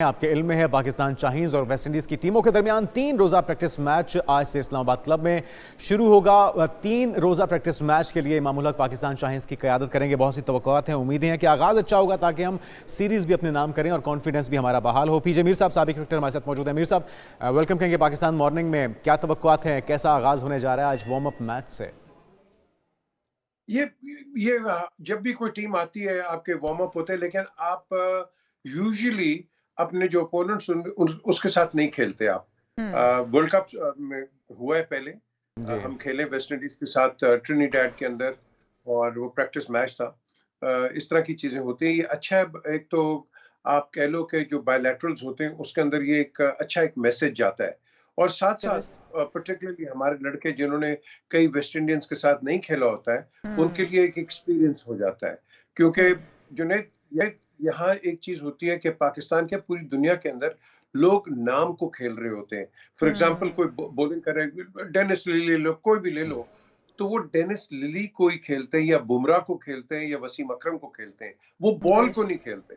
आपके इल्म में है पाकिस्तान शाहीन्स और वेस्ट इंडीज की टीमों के दरमियान 3 रोजा प्रैक्टिस मैच आज से इस्लामाबाद क्लब में शुरू होगा। 3 रोजा प्रैक्टिस मैच के लिए इमामुल हक पाकिस्तान शाहीन्स की क़यादत करेंगे। बहुत सी तवक्कुआत हैं, उम्मीदें हैं कि आगाज़ अच्छा होगा ताकि हम सीरीज़ भी अपने नाम करें और कॉन्फिडेंस भी हमारा बहाल हो। पीजे मीर साहब साबिक क्रिकेटर हमारे साथ मौजूद हैं। मीर साहब, वेलकम कहेंगे पाकिस्तान मॉर्निंग में। क्या तवक्कुआत हैं, कैसा आगाज़ होने जा रहा है आज वार्म अप मैच से? ये जब भी कोई टीम आती है आपके वार्म अप होते हैं, लेकिन आप यूजुअली अपने जो ओपोनेंट्स उसके साथ नहीं खेलते आप। वर्ल्ड कप में हुआ है पहले, हम खेले वेस्ट इंडीज के साथ ट्रिनिडाड के अंदर और वो प्रैक्टिस मैच था। इस तरह की चीजें होती हैं, ये अच्छा है। एक तो आप कह लो कि जो बायलैटरल्स होते हैं उसके अंदर ये एक अच्छा एक मैसेज जाता है, और साथ साथ पर्टिकुलरली हमारे लड़के जिन्होंने कई वेस्ट इंडियंस के साथ नहीं खेला होता है उनके लिए एक एक्सपीरियंस हो जाता है। क्योंकि जुनैद, यहाँ एक चीज होती है कि पाकिस्तान के पूरी दुनिया के अंदर लोग नाम को खेल रहे होते हैं। फॉर एग्जांपल कोई बॉलिंग कर रहा है, डेनिस लिली ले लो, कोई भी ले लो, तो वो डेनिस लिली को ही खेलते हैं या बुमराह को खेलते हैं या वसीम अकरम को खेलते हैं, वो बॉल को नहीं खेलते।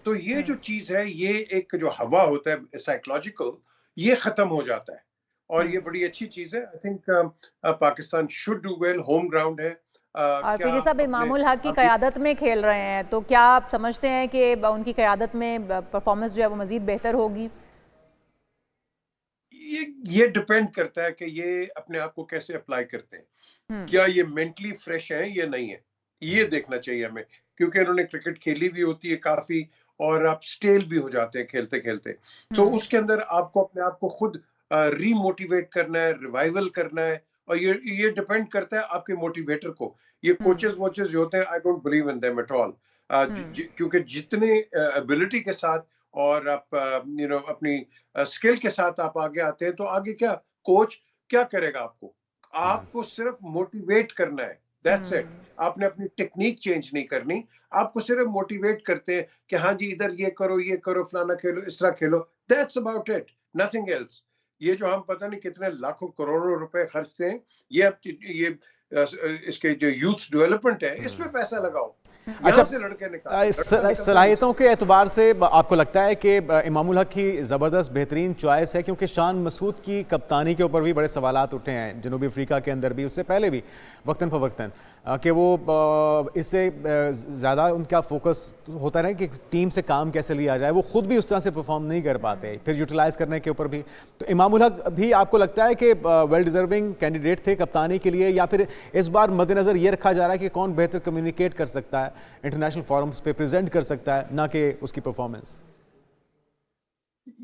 तो ये जो चीज है, ये एक जो हवा होता है साइकोलॉजिकल, ये खत्म हो जाता है और ये बड़ी अच्छी चीज है। I think Pakistan should do well, home ground है। और क्या पीजे साहब इमामुल हक की क़यादत में खेल रहे हैं, तो क्या आप समझते हैं कि उनकी क़यादत में परफॉर्मेंस जो है वो मजीद बेहतर होगी? ये डिपेंड करता है कि ये अपने आप को कैसे अप्लाई करते हैं। क्या ये मेंटली फ्रेश है या नहीं है, ये देखना चाहिए हमें, क्योंकि इन्होंने क्रिकेट खेली भी होती है काफी और आप स्टेल भी हो जाते हैं खेलते खेलते। तो उसके अंदर आपको अपने आप को खुद रीमोटिवेट करना है, रिवाइवल करना है, और ये डिपेंड करता है आपके मोटिवेटर को। ये कोचेस वोचेस जो होते हैं, I don't believe in them at all, क्योंकि जितने एबिलिटी के साथ और आप अपनी स्किल के साथ आप आगे आते हैं, तो आगे क्या कोच क्या करेगा आपको? आपको सिर्फ मोटिवेट करना है, दैट्स इट। आपने अपनी टेक्निक चेंज नहीं करनी, आपको सिर्फ मोटिवेट करते हैं कि हाँ जी इधर ये करो, फलाना खेलो, इस तरह खेलो, that's about it, nothing else. ये जो हम पता नहीं कितने लाखों करोड़ों रुपए खर्चते हैं, ये इसके जो यूथ डेवलपमेंट है, इस पे पैसा लगाओ। अच्छा, से लड़के निकाल सलाहियतों के एतबार से आपको लगता है कि इमामुल हक की ज़बरदस्त बेहतरीन चॉइस है? क्योंकि शान मसूद की कप्तानी के ऊपर भी बड़े सवालात उठे हैं जनूबी अफ्रीका के अंदर भी, उससे पहले भी वक्तन फ़वक्तन, कि वो इससे ज़्यादा उनका फोकस होता है कि टीम से काम कैसे लिया जाए। वो खुद भी उस तरह से परफॉर्म नहीं कर पाते, फिर यूटिलाइज़ करने के ऊपर भी। तो इमामुल हक भी आपको लगता है कि वेल डिज़र्विंग कैंडिडेट थे कप्तानी के लिए, या फिर इस बार मद्देनज़र ये रखा जा रहा है कि कौन बेहतर कम्युनिकेट कर सकता है, इंटरनेशनल फोरम्स पे प्रेजेंट कर सकता है, ना कि उसकी परफॉर्मेंस?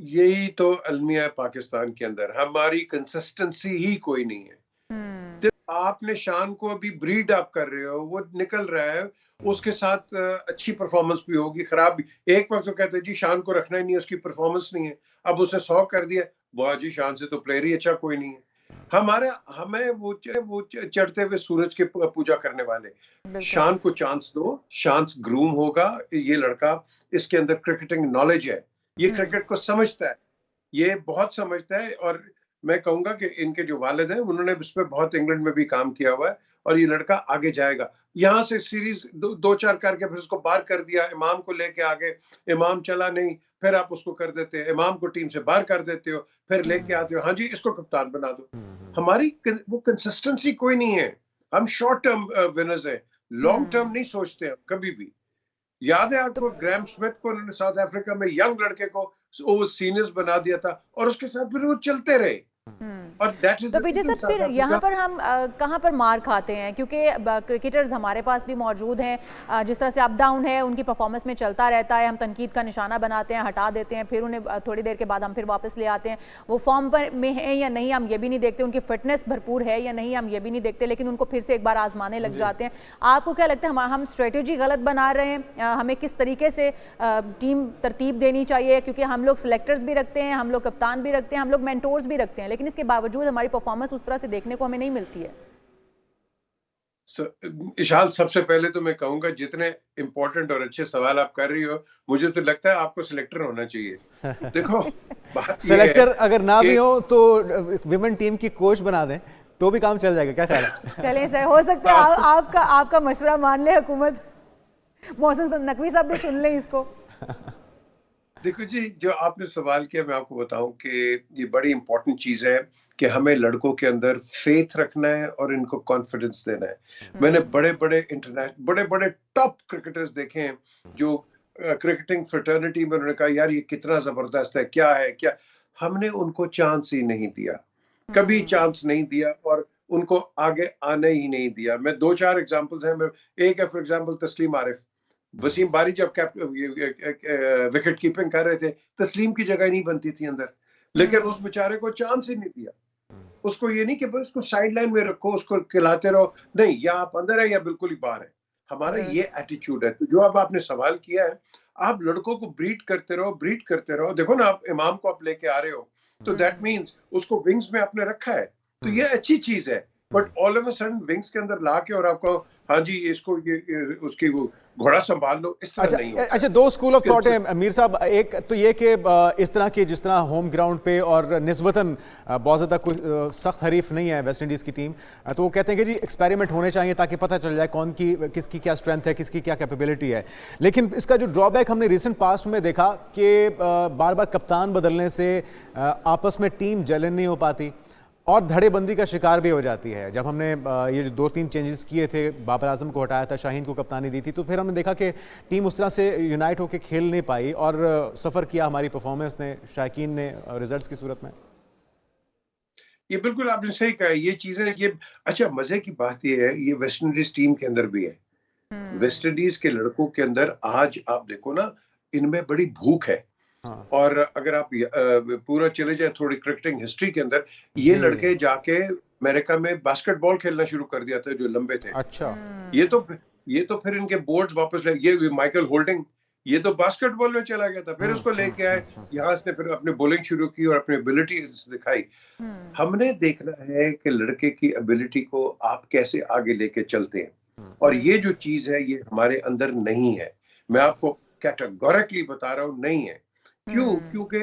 यही तो अलमिया है पाकिस्तान के अंदर, हमारी कंसिस्टेंसी ही कोई नहीं है। आपने शान को अभी ब्रीड आप कर रहे हो, वो निकल रहा है, उसके साथ अच्छी परफॉर्मेंस भी होगी, खराब भी। एक वक्त तो कहते जी शान को रखना ही नहीं, उसकी परफॉर्मेंस नहीं है, अब उसने 100 कर दिया, वाह जी शान से तो प्लेयर ही अच्छा कोई नहीं है। हमें वो चढ़ते हुए सूरज के पूजा करने वाले। शान को चांस दो, चांस ग्रूम होगा। ये लड़का, इसके अंदर क्रिकेटिंग नॉलेज है, ये क्रिकेट को समझता है, ये बहुत समझता है। और मैं कहूंगा कि इनके जो वालिद हैं उन्होंने इस पर बहुत इंग्लैंड में भी काम किया हुआ है, और ये लड़का आगे जाएगा। यहाँ से सीरीज दो चार करके फिर उसको बाहर कर दिया, इमाम को लेके आगे, इमाम चला नहीं, फिर आप उसको कर देते हैं, इमाम को टीम से बाहर कर देते हो, फिर लेके आते हो, हाँ जी इसको कप्तान बना दो। हमारी वो कंसिस्टेंसी कोई नहीं है। हम शॉर्ट टर्म विनर्स हैं, लॉन्ग टर्म नहीं सोचते हम कभी भी। याद है आपको ग्रैम स्मिथ को उन्होंने साउथ अफ्रीका में यंग लड़के को वो सीनियर्स बना दिया था, और उसके साथ फिर वो चलते रहे। और तो पीजे साहब फिर यहाँ पर हम कहाँ पर मार खाते हैं? क्योंकि क्रिकेटर्स हमारे पास भी मौजूद हैं, जिस तरह से अप डाउन है उनकी परफॉर्मेंस में चलता रहता है, हम तनकीद का निशाना बनाते हैं, हटा देते हैं, फिर उन्हें थोड़ी देर के बाद हम फिर वापस ले आते हैं। वो फॉर्म पर में है या नहीं हम ये भी नहीं देखते, उनकी फिटनेस भरपूर है या नहीं हम ये भी नहीं देखते, लेकिन उनको फिर से एक बार आजमाने लग जाते हैं। आपको क्या लगता है, हम स्ट्रेटेजी गलत बना रहे हैं? हमें किस तरीके से टीम तरतीब देनी चाहिए? क्योंकि हम लोग सिलेक्टर्स भी रखते हैं, हम लोग कप्तान भी रखते हैं, हम लोग मेंटोर्स भी रखते हैं, लेकिन इसके बावजूद हमारी परफॉर्मेंस उस तरह से देखने को हमें नहीं मिलती है। इशाल, सबसे पहले तो मैं कहूंगा जितने इंपॉर्टेंट और अच्छे सवाल आप कर रही हो, मुझे तो लगता है आपको सिलेक्टर होना चाहिए। देखो बात सिलेक्टर अगर ना भी हो तो विमेन टीम की कोच बना दें तो भी काम चल जाएगा, क्या ख्याल है? चलें सर, हो सकता है आपका मशवरा मान ले हुकूमत। मोहसिन नकवी साहब भी सुन लें इसको। देखो जी, जो आपने सवाल किया मैं आपको बताऊं कि ये बड़ी इंपॉर्टेंट चीज है कि हमें लड़कों के अंदर फेथ रखना है और इनको कॉन्फिडेंस देना है। मैंने बड़े बड़े इंटरनेशनल बड़े बड़े टॉप क्रिकेटर्स देखे हैं जो क्रिकेटिंग फ्रेटर्निटी में उन्होंने कहा यार ये कितना जबरदस्त है, क्या है क्या। हमने उनको चांस ही नहीं दिया, कभी चांस नहीं दिया और उनको आगे आने ही नहीं दिया। मैं दो चार एग्जांपल्स हैं। एक है फॉर एग्जांपल तस्लीम आरिफ। वसीम बारी जब विकेट कीपिंग कर रहे थे, तस्लीम की जगह नहीं बनती थी अंदर, लेकिन उस बेचारे को चांस ही नहीं दिया। उसको ये नहीं कि बस उसको साइड लाइन में रखो, उसको खिलाते रहो, नहीं, या आप अंदर है या बिल्कुल ही बाहर है। हमारा ये एटीट्यूड है। तो जो अब आपने सवाल किया है, आप लड़कों को ब्रीड करते रहो, ब्रीड करते रहो। देखो ना, आप इमाम को आप लेके आ रहे हो, तो दैट मीन्स उसको विंग्स में आपने रखा है, तो ये अच्छी चीज है। But all of a sudden wings के अंदर ला के और आपको हाँ जी इसको ये उसकी वो घोड़ा संभाल लो, इस तरह नहीं होता। अच्छा, दो स्कूल ऑफ थॉट है मीर साहब। एक तो ये कि इस तरह के जिस तरह होम ग्राउंड पे और निस्बतन बहुत ज़्यादा कोई सख्त हरीफ नहीं है वेस्ट इंडीज़ की टीम, तो वो कहते हैं कि जी एक्सपेरिमेंट होने चाहिए ताकि पता चल जाए कौन की किसकी क्या स्ट्रेंथ है, किसकी क्या कैपेबिलिटी है। लेकिन इसका जो ड्रॉबैक हमने रिसेंट पास्ट में देखा कि बार बार कप्तान बदलने से आपस में टीम जलन नहीं हो पाती और धड़ेबंदी का शिकार भी हो जाती है। जब हमने ये जो 2-3 चेंजेस किए थे, बाबर आजम को हटाया था, शाहीन को कप्तानी दी थी, तो फिर हमने देखा कि टीम उस तरह से यूनाइट होकर खेल नहीं पाई और सफ़र किया हमारी परफॉर्मेंस ने, शायकीन ने, रिजल्ट्स की सूरत में। ये बिल्कुल आपने सही कहा। ये चीजें ये अच्छा, मजे की बात ये है, ये वेस्ट इंडीज टीम के अंदर भी है। वेस्ट इंडीज के लड़कों के अंदर आज आप देखो ना, इनमें बड़ी भूख है। हाँ। और अगर आप पूरा चले जाए थोड़ी क्रिकेटिंग हिस्ट्री के अंदर, ये लड़के जाके अमेरिका में बास्केटबॉल खेलना शुरू कर दिया था, जो लंबे थे। अच्छा। ये तो फिर इनके बोर्ड्स वापस ले, ये माइकल होल्डिंग, ये तो बास्केटबॉल में चला गया था, फिर उसको लेके आए यहाँ से, फिर अपने बॉलिंग शुरू की और अपनी एबिलिटी दिखाई। हमने देखना है कि लड़के की एबिलिटी को आप कैसे आगे लेके चलते हैं, और ये जो चीज है ये हमारे अंदर नहीं है। मैं आपको कैटेगोरिकली बता रहा हूँ, नहीं है। क्यों? क्योंकि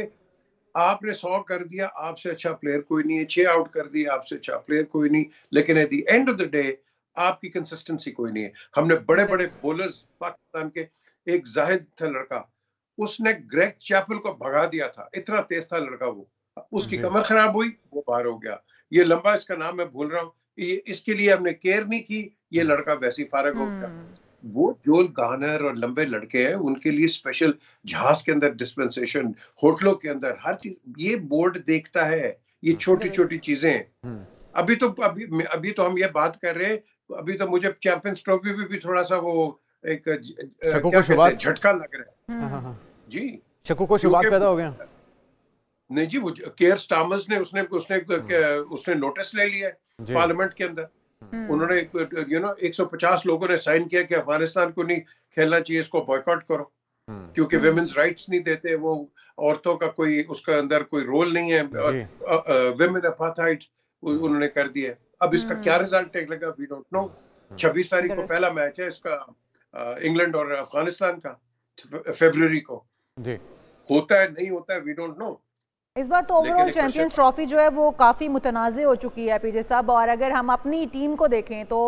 आपने 100 कर दिया, आपसे अच्छा प्लेयर कोई नहीं है, 6 आउट कर दिया, आपसे अच्छा प्लेयर कोई नहीं, लेकिन at the end of the day आपकी कंसिस्टेंसी कोई नहीं है। हमने बड़े बड़े बॉलर्स पाकिस्तान के, एक जाहिद था लड़का, उसने ग्रेग चैपल को भगा दिया था, इतना तेज था लड़का वो। उसकी कमर खराब हुई, वो बाहर हो गया। ये लंबा इसका नाम मैं भूल रहा हूँ, इसके लिए हमने केयर नहीं की, ये लड़का वैसे ही फारग हो गया। वो जोल गार्नर और लंबे लड़के हैं, उनके लिए स्पेशल जहाज के अंदर डिस्पेंसेशन, होटलों के अंदर हर चीज ये बोर्ड देखता है। ये छोटी छोटी चीजें हैं। अभी तो हम ये बात कर रहे हैं, अभी तो मुझे चैंपियंस ट्रॉफी में भी थोड़ा सा वो एक क्या कहते हैं, झटका लग रहा है जी। शक्कू को शुबात पैदा हो गया। नहीं जी, वो केयर स्टार्मर्स ने उसने नोटिस ले लिया पार्लियामेंट के अंदर। उन्होंने 150 लोगों ने साइन किया कि अफगानिस्तान को नहीं खेलना चाहिए, इसको बॉयकॉट करो, क्योंकि विमेन्स राइट्स नहीं देते, वो औरतों का कोई उसका अंदर कोई रोल नहीं है, विमेन अपार्थाइड उन्होंने कर दिया। अब इसका क्या रिजल्ट निकलेगा, वी डोंट नो। 26 तारीख को पहला मैच है इसका, इंग्लैंड और अफगानिस्तान का, फरवरी को। होता है नहीं होता है, वी डोंट नो। इस बार तो ओवरऑल चैंपियंस ट्रॉफी जो है वो काफ़ी मुतनाज़ हो चुकी है पीजे साहब। और अगर हम अपनी टीम को देखें तो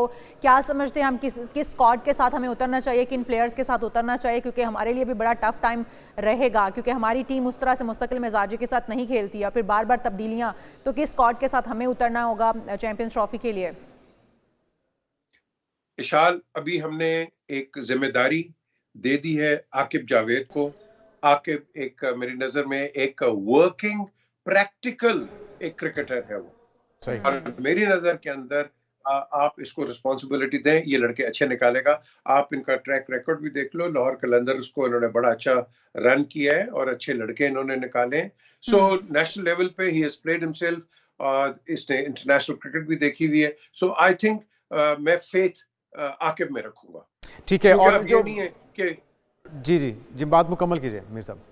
क्या समझते हैं हम, किस स्क्वाड के साथ हमें उतरना चाहिए, किन प्लेयर्स के साथ उतरना चाहिए, क्योंकि हमारे लिए भी बड़ा टफ टाइम रहेगा, क्योंकि हमारी टीम उस तरह से मुस्तकिल मिजाजी के साथ नहीं खेलती है, फिर बार बार तब्दीलियाँ। तो किस स्क्वाड के साथ हमें उतरना होगा चैंपियंस ट्रॉफी के लिए? इशाल, अभी हमने एक जिम्मेदारी दे दी है आकिब जावेद को। आकिब एक मेरी नजर में एक वर्किंग प्रैक्टिकल एक क्रिकेटर है वो, और मेरी नजर के अंदर आप इसको रिस्पॉन्सिबिलिटी दें, ये लड़के अच्छे निकालेगा। आप इनका ट्रैक रिकॉर्ड भी देख लो, लाहौर कलंदर्स को इन्होंने बड़ा अच्छा रन किया है और अच्छे लड़के इन्होंने निकाले। सो नेशनल लेवल पे ही हैज प्लेड हिमसेल्फ, और इसने इंटरनेशनल क्रिकेट भी देखी हुई है। सो आई थिंक मैं फेथ आकिब में रखूंगा। ठीक है। और जो नहीं है कि जी बात मुकम्मल कीजिए मीर साहब।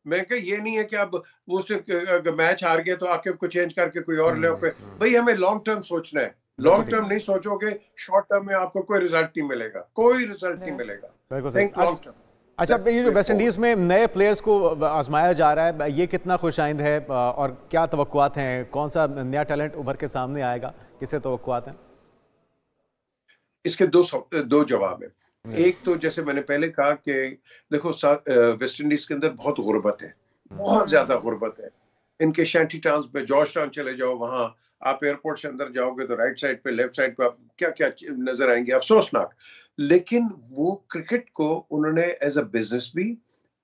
मैं कहा ये नहीं है कि अब उसने मैच हार गया तो आके को चेंज करके कोई और ले पे। भाई हमें लॉन्ग टर्म सोचना है, लॉन्ग टर्म नहीं सोचोगे, शॉर्ट टर्म में आपको कोई रिजल्ट नहीं मिलेगा, कोई रिजल्ट नहीं मिलेगा। Think long term. अच्छा, ये जो वेस्ट इंडीज़ में नए प्लेयर्स को आजमाया जा रहा है, ये कितना खुशाइंद है और क्या तवक्कुआत हैं? कौन सा नया टैलेंट उभर के सामने आएगा, किसे तवक्कुआत हैं? इसके दो जवाब है। एक तो जैसे मैंने पहले कहा कि देखो वेस्ट इंडीज के अंदर बहुत गुर्बत है, बहुत ज्यादा गुर्बत है। इनके शैंटी टाउन्स में, जॉर्ज टाउन चले जाओ, वहां आप एयरपोर्ट से अंदर जाओगे तो राइट साइड पे, लेफ्ट साइड पे आप क्या क्या नजर आएंगे, अफसोसनाक। लेकिन वो क्रिकेट को उन्होंने एज अ बिजनेस भी,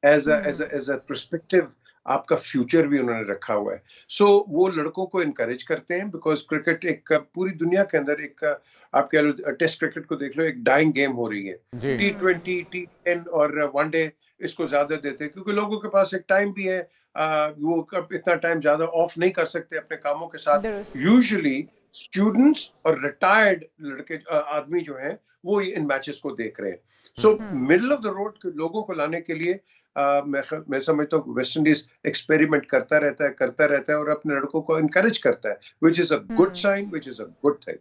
एज अ पर्सपेक्टिव, आपका फ्यूचर भी उन्होंने रखा हुआ है। सो वो लड़कों को इनकरेज करते हैं, बिकॉज क्रिकेट एक पूरी दुनिया के अंदर एक, आप कह लो टेस्ट क्रिकेट को देख लो, एक डाइंग गेम हो रही है। जी T20, T10 और वनडे इसको ज्यादा देते हैं, क्योंकि लोगों के पास एक टाइम भी है, वो इतना टाइम ज्यादा ऑफ नहीं कर सकते अपने कामों के साथ। दुरुस्त। यूजुअली स्टूडेंट्स और रिटायर्ड लड़के आदमी जो हैं वो इन मैचेस को देख रहे हैं। So middle of the road के लोगों को लाने के लिए मैं समझता हूँ वेस्ट इंडीज एक्सपेरिमेंट करता रहता है और अपने लड़कों को इनकरेज करता है, which is a good sign, which is a good thing.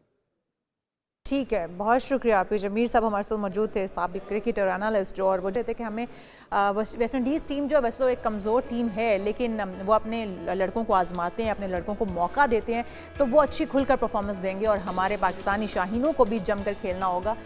ठीक है, बहुत शुक्रिया आपके। जमीर साहब हमारे साथ मौजूद थे, साबिक क्रिकेटर, एनालिस्ट, और वो कहते कि हमें वेस्ट इंडीज़ टीम जो है वैसे तो एक कमज़ोर टीम है, लेकिन वो अपने लड़कों को आजमाते हैं, अपने लड़कों को मौका देते हैं, तो वो अच्छी खुलकर परफॉर्मेंस देंगे और हमारे पाकिस्तानी शाहीनों को भी जमकर खेलना होगा।